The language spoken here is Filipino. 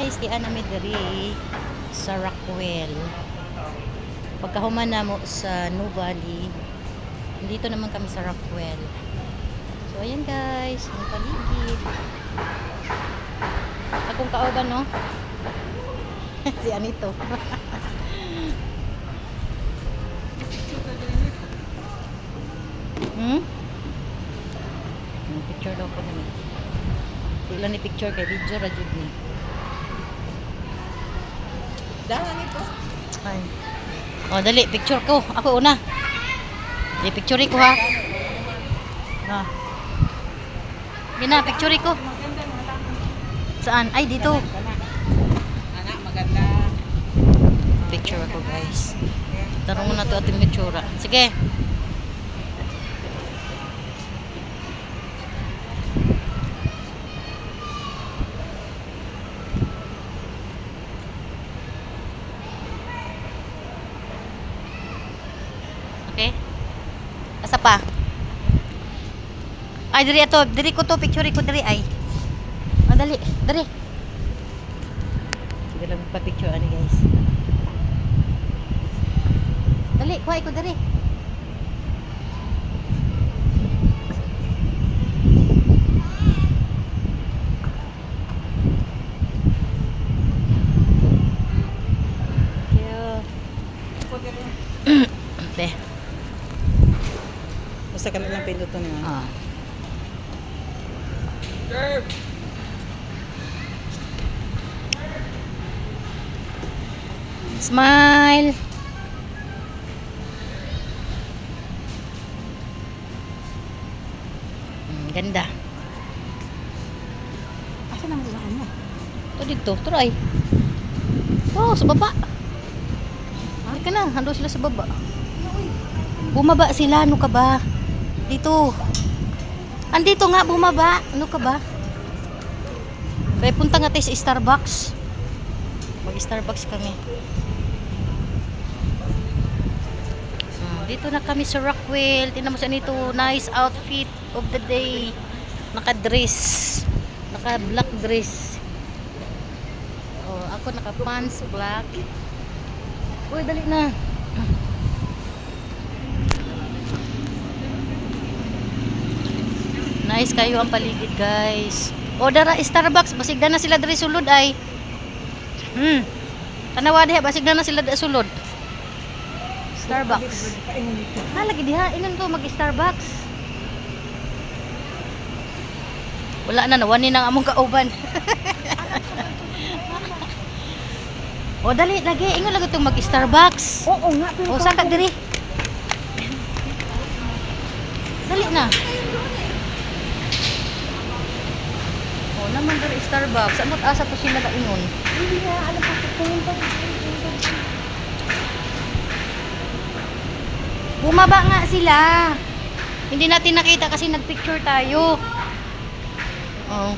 Guys, di anami diri sa Rockwell. Pagkahuman na mo sa New Valley, dito naman kami sa Rockwell. So ayan guys, ang paligid. Akong kauban no. Si Anito. Picture daw ko naman. Wala ni picture kay video ra jud ni. Dahan ito. Ay. Oh, dali picture ko. Ako una. Di picture ko ha. Na. Gina picture ko. Saan? Ay dito. Anak maganda. Picture ako guys. Tarong na to ating picture. Sige. Okay. Asa pa? Ay diri ato, diri ko to picture ko diri ay. Ah, dali, diri. Sige lang pa picture ani guys. Dali, kuha ko diri. Deh. Basta kami lang pinduto niya. Ah. Smile. Ganda. Asa naman sa ano? Ito dito, try. Oh, sa baba. Halika na, hando sila sa baba. Bumaba sila, ano ka ba? Dito. Andito nga, bumaba. Ano ka ba? Kaya punta nga tayo sa Starbucks. Mag-Starbucks kami. Dito na kami sa Rockwell. Tingnan mo siya nito. Nice outfit of the day. Naka-dress. Naka-black dress. Oh, ako naka-pants black. Uy, dali na. Nice kayo ang paligid, guys. O, dara Starbucks. Basig na sila dari sulod ay. Tanawa diha, basig na sila dari sulod. Starbucks. Lagi diha, inon to mag-Starbucks. Wala na, nawani nang among kauban. O, dali, lagi. Ingon lagi itong mag-Starbucks. Oo nga. O, saka diri. Dali na. O, naman dari Starbucks. Amot asa to sila ka ingon. Hindi na, alam ko kung pa. Bumaba nga sila. Hindi natin nakita kasi nagpicture tayo. Oh.